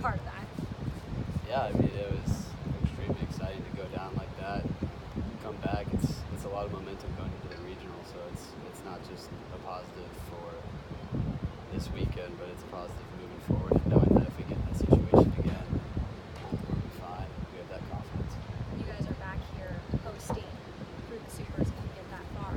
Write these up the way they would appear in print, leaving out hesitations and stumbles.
part of that. Yeah, I mean, it was extremely exciting to go down like that, come back. It's a lot of momentum going into the regional, so it's not just a positive for this weekend, but it's a positive moving forward, and knowing that if we get in that situation again, we'll be fine. We have that confidence. You guys are back here hosting through the Supers if you get that far.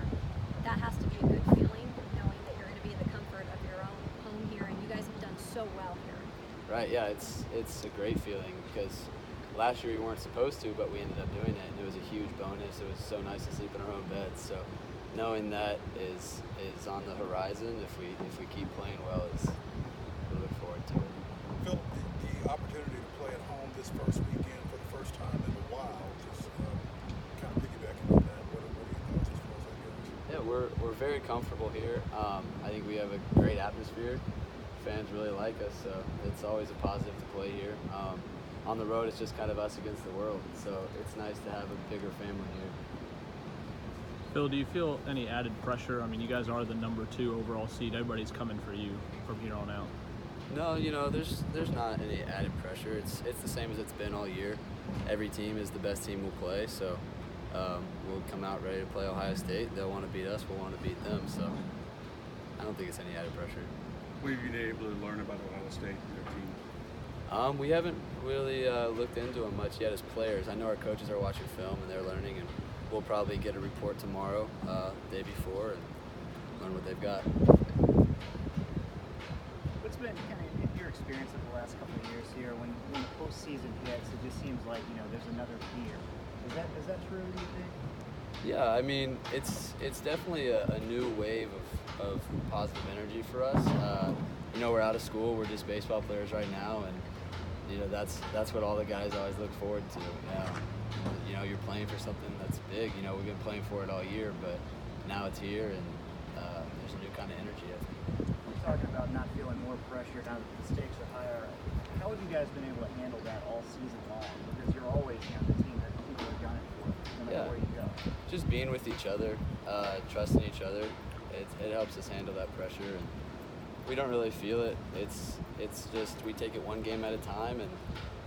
That has to be a good feeling, knowing that you're going to be in the comfort of your own home here, and you guys have done so well here. Right, yeah, it's a great feeling because last year we weren't supposed to, but we ended up doing it, and it was a huge bonus. It was so nice to sleep in our own beds. So knowing that is on the horizon, if we keep playing well, we look forward to it. Phil, the opportunity to play at home this first weekend for the first time in a while, just kind of piggybacking on that, what are your thoughts as far as that goes? Yeah, we're very comfortable here. I think we have a great atmosphere. Fans really like us, so it's always a positive to play here. On the road, it's just kind of us against the world, so it's nice to have a bigger family here. Phil, do you feel any added pressure? I mean, you guys are the number 2 overall seed. Everybody's coming for you from here on out. No, there's not any added pressure. It's the same as it's been all year. Every team is the best team we'll play, so we'll come out ready to play Ohio State. They'll want to beat us, we'll want to beat them, so I don't think it's any added pressure. What have you been able to learn about Ohio State and their team? We haven't really looked into them much yet as players. I know our coaches are watching film and they're learning, and we'll probably get a report tomorrow, day before, and learn what they've got. What's been kind of your experience of the last couple of years here? When the postseason hits, it just seems like there's another fear. Is that true? Do you think? Yeah, I mean, it's definitely a new wave of positive energy for us. We're out of school. We're just baseball players right now, and that's what all the guys always look forward to. You're playing for something that's big. We've been playing for it all year, but now it's here, and there's a new kind of energy, I think. You're talking about not feeling more pressure now that the stakes are higher. How have you guys been able to handle that all season long? Because you're always the team that people are gunning for, no matter where you go. Just being with each other, trusting each other, it helps us handle that pressure, and we don't really feel it. It's just we take it one game at a time, and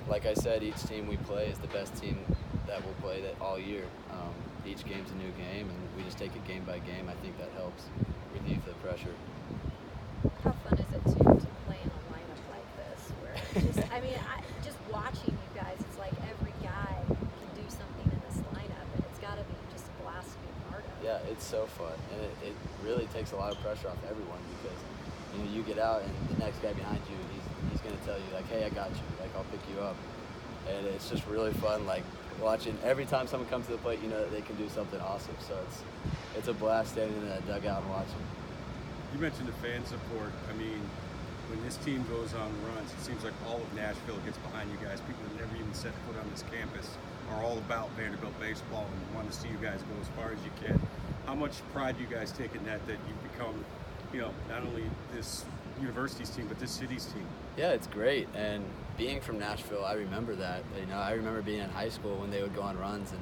like I said, each team we play is the best team that will play that all year. Each game's a new game, and we just take it game by game. I think that helps relieve the pressure. How fun is it to play in a lineup like this? Where it's just, just watching you guys, it's like every guy can do something in this lineup, and it's got to be just a blast to be a part of. Yeah, it's so fun, and it really takes a lot of pressure off everyone because you get out and the next guy behind you, he's going to tell you like, hey, I got you, like I'll pick you up, and it's just really fun. Like watching every time someone comes to the plate, that they can do something awesome. So it's a blast standing in that dugout and watching. You mentioned the fan support. I mean, when this team goes on runs, it seems like all of Nashville gets behind you guys. People that never even set foot on this campus are all about Vanderbilt baseball and want to see you guys go as far as you can. How much pride do you guys take in that you've become, not only this university's team, but this city's team? Yeah, it's great. And being from Nashville, I remember that. I remember being in high school when they would go on runs and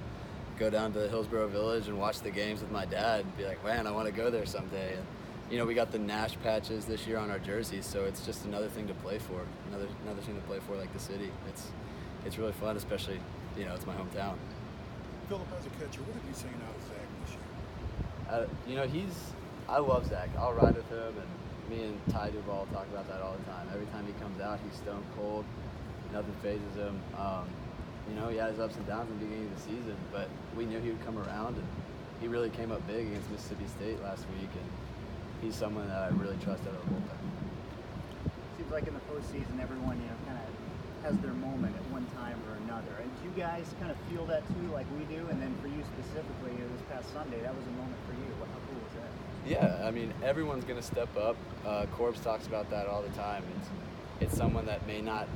go down to Hillsborough Village and watch the games with my dad and be like, man, I want to go there someday. And, we got the Nash patches this year on our jerseys, so it's just another thing to play for, another thing to play for like the city. It's really fun, especially, it's my hometown. Philip, as a catcher, what have you seen out of Zach this year? I love Zach. I'll ride with him, and me and Clarke and Duvall talk about that all the time. Every time he comes out, he's stone cold. Nothing phases him. He had his ups and downs in the beginning of the season, but we knew he would come around, and he really came up big against Mississippi State last week, and he's someone that I really trust out of the bullpen. Seems like in the postseason, everyone kind of has their moment at one time or another. And do you guys kind of feel that too, like we do? And then for you specifically, this past Sunday, that was a moment for you. How cool was that? Yeah, everyone's going to step up. Corbs talks about that all the time. It's someone that may not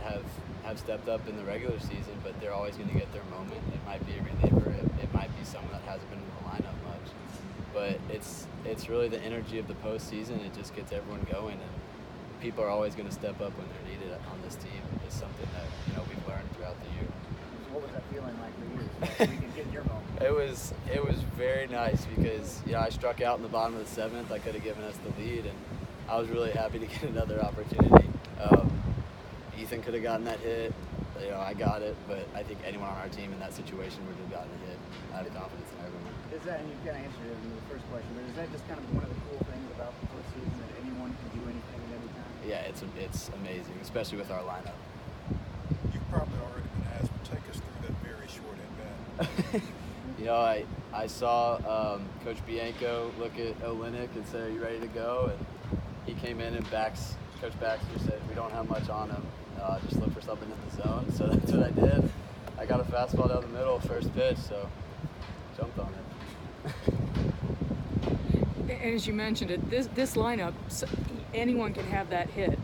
have stepped up in the regular season, but they're always going to get their moment. It might be a reliever. It might be someone that hasn't been in the lineup much. But it's really the energy of the postseason. It just gets everyone going, and people are always going to step up when they're needed on this team. It's something that we've learned throughout the year. So what was that feeling like for you? So we can get your moment. It was very nice because I struck out in the bottom of the 7th. I could have given us the lead, and I was really happy to get another opportunity. Ethan could have gotten that hit. You know, I got it, but I think anyone on our team in that situation would have gotten a hit. I have confidence in everyone. Is that, and you kind of answered it in the first question, but is that just kind of one of the cool things about the postseason, that anyone can do anything at any time? Yeah, it's amazing, especially with our lineup. You've probably already been asked, but take us through that very short at bat. You know, I saw Coach Bianco look at Olenek and say, "Are you ready to go?" And he came in and Coach Baxter said, "We don't have much on him. Just look for something in the zone." So that's what I did. I got a fastball down the middle, first pitch, so jumped on it. And as you mentioned it, this lineup, anyone can have that hit.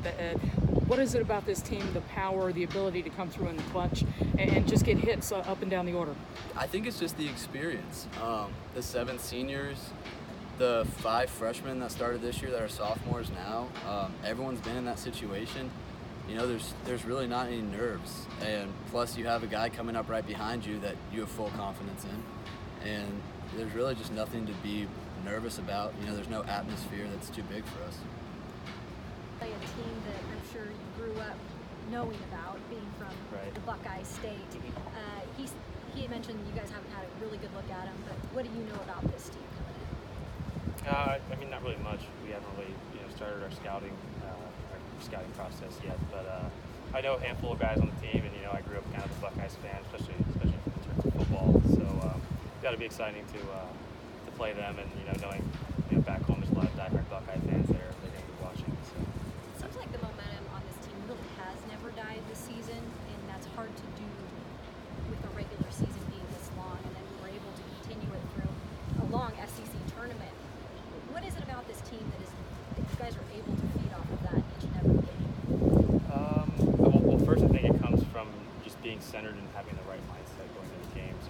What is it about this team, the power, the ability to come through in the clutch and just get hits up and down the order? I think it's just the experience. The 7 seniors, the 5 freshmen that started this year that are sophomores now, everyone's been in that situation. You know, there's really not any nerves. And plus you have a guy coming up right behind you that you have full confidence in. And there's really just nothing to be nervous about. You know, there's no atmosphere that's too big for us. Play a team that I'm sure you grew up knowing about, being from the Buckeye State. He had mentioned you guys haven't had a really good look at him, but what do you know about this team coming in? I mean, not really much. We haven't really, started our scouting process yet. But I know a handful of guys on the team, and I grew up kind of a Buckeyes fan, especially in terms of football. So it's got to be exciting to play them, and knowing back home there's a lot of diehard Buckeye fans there. They're going to be watching. So. It seems like the momentum on this team really has never died this season, and that's hard to do with the regular season being this long, and then we're able to continue it through a long SEC tournament. What is it about this team that you guys are able to feed off of that each and every game? Well, first I think it comes from just being centered and having the right mindset going into the games.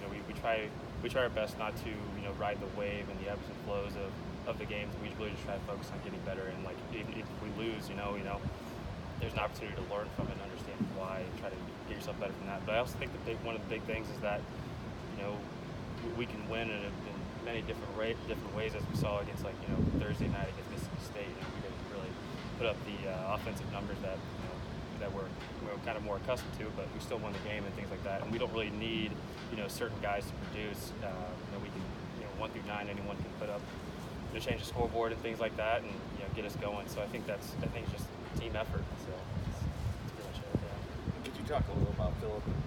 We try our best not to ride the wave and the ebbs and flows of the games. We really just try to focus on getting better, and even if we lose, there's an opportunity to learn from it and understand why, and try to get yourself better from that. But I also think that one of the big things is that we can win in many different ways, as we saw against Thursday night against Mississippi State. We didn't really put up the offensive numbers that we're kind of more accustomed to, but we still won the game and things like that. And we don't really need certain guys to produce. We can 1 through 9, anyone can put up change the scoreboard and things like that, and get us going. So I think it's just team effort. So that's pretty much it. Yeah. Could you talk a little about Phillip and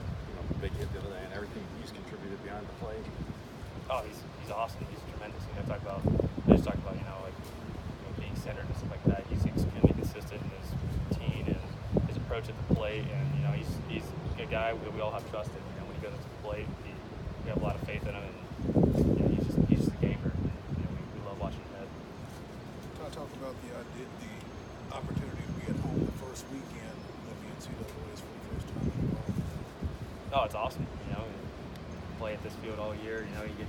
the big hit the other day and everything he's contributed beyond the plate? Oh, he's awesome. He's tremendous. Just talk about being centered and stuff like that. He's extremely consistent in his routine and his approach at the plate, and he's a guy that we all have trust in. When he goes to the plate, we have a lot of faith in him, and he's just a gamer. We love watching him hit. Talk about the opportunity to be at home the first weekend of the NCAA's for the first time in a while. Oh, it's awesome. Play at this field all year. You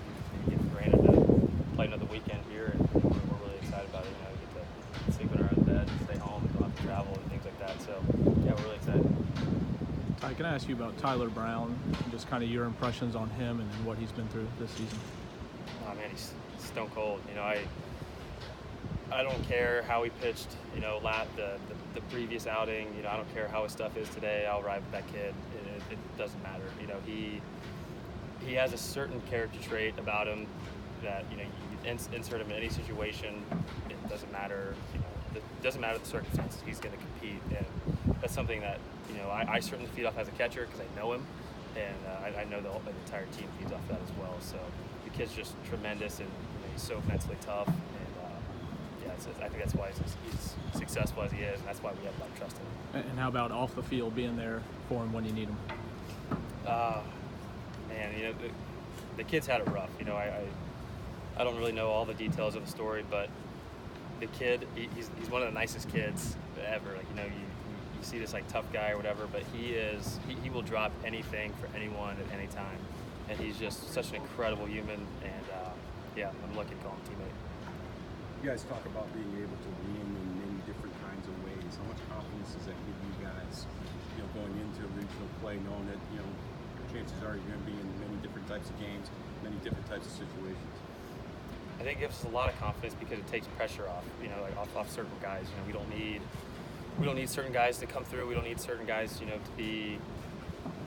get granted to play another weekend here, and we're really excited about it. You get to sleep in our own bed, and stay home, and don't have to travel and things like that. So yeah, we're really excited. Ty, can I ask you about Tyler Brown, just kind of your impressions on him and what he's been through this season? Oh man, he's stone cold. I don't care how he pitched, the previous outing. I don't care how his stuff is today. I'll ride with that kid. It doesn't matter. He has a certain character trait about him that you insert him in any situation. It doesn't matter. It doesn't matter the circumstances. He's going to compete, and that's something that I certainly feed off as a catcher because I know him, and I know the entire team feeds off that as well. So the kid's just tremendous, and he's so mentally tough. I think that's why he's successful as he is, and that's why we have a lot of trust in him. And how about off the field, being there for him when you need him? Man, the kid's had it rough. I don't really know all the details of the story, but the kid, he's one of the nicest kids ever. You see this tough guy or whatever, but he will drop anything for anyone at any time, and he's just such an incredible human. And I'm lucky to call him teammate. You guys talk about being able to win in many different kinds of ways. How much confidence does that give you guys, going into regional play, knowing that, chances are you're going to be in many different types of games, many different types of situations? I think it gives us a lot of confidence because it takes pressure off, off certain guys. We don't need we don't need certain guys to come through. We don't need certain guys, to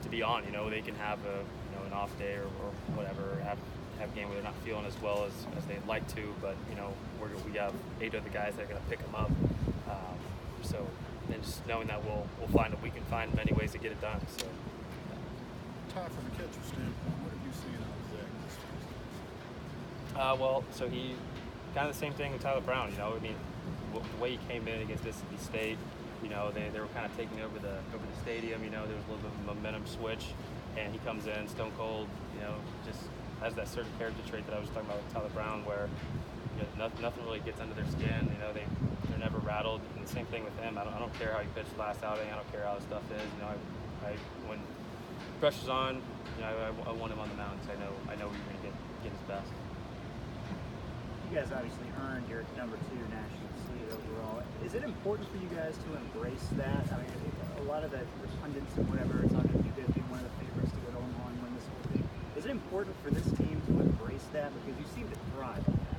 be on. They can have an off day or whatever, have a game where they're not feeling as well as they'd like to. But we have 8 other guys that are going to pick them up. So then just knowing that we can find many ways to get it done. So. Ty, from a catcher standpoint, what have you seen out of Zach this season? So he kind of the same thing with Tyler Brown. I mean, the way he came in against Mississippi State, they were kind of taking over the stadium. There was a little bit of a momentum switch, and he comes in stone cold. Just has that certain character trait that I was talking about with Tyler Brown, where nothing really gets under their skin. They're never rattled. And the same thing with him. I don't care how he pitched last outing. I don't care how his stuff is. When pressure's on, I want him on the mound. So I know we're going to get his best. You guys obviously earned your number 2 national seed overall. Is it important for you guys to embrace that? I mean, a lot of the pundits and whatever are talking about you guys being one of the favorites to go to Omaha and win this whole thing. Is it important for this team to embrace that, because you seem to thrive on that?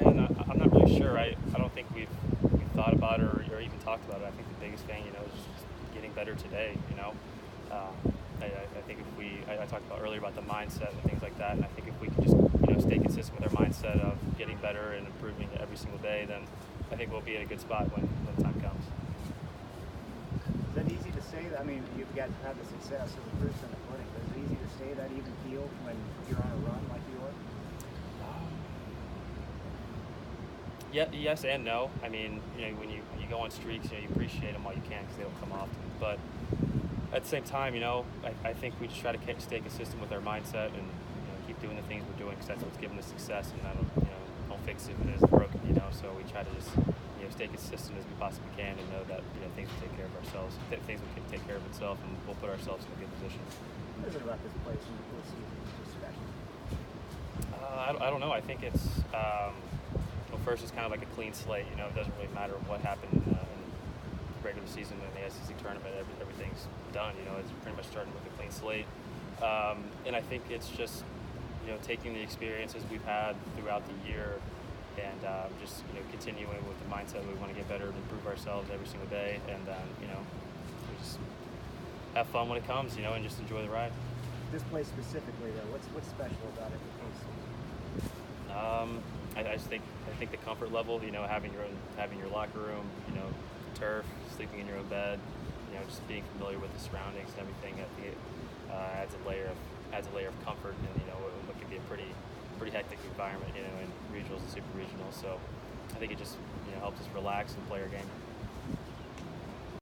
And I'm not really sure. I don't think we've thought about it or even talked about it. I think the biggest thing, is just getting better today. I think I talked about earlier about the mindset and things like that, and I think if we can just stay consistent with our mindset of getting better and improving every single day, then I think we'll be in a good spot when the time comes. Is that easy to say? I mean, you've got to have the success of the proof's in the pudding, but is it easy to stay that even keel when you're on a run like you are? Yeah, yes and no. I mean, when you go on streaks, you appreciate them while you can because they don't come often. But at the same time, I think we just try to stay consistent with our mindset and keep doing the things we're doing, because that's what's giving us success. And I don't fix it when it's broken. So we try to just stay consistent as we possibly can and know that things will take care of ourselves. Things will take care of itself, and we'll put ourselves in a good position. What is it about this place in the postseason that's just special? I don't know. I think it's first it's kind of like a clean slate. It doesn't really matter what happened in the regular season and the SEC tournament. Everything's done. It's pretty much starting with a clean slate. And I think it's just taking the experiences we've had throughout the year and just continuing with the mindset we want to get better and improve ourselves every single day, and we just have fun when it comes, and just enjoy the ride. This place specifically, though, what's special about it? I think the comfort level, having your locker room, turf, sleeping in your own bed, just being familiar with the surroundings and everything, I think it adds a layer of comfort in what can be a pretty hectic environment, in regionals and super regionals. So I think it just helps us relax and play our game.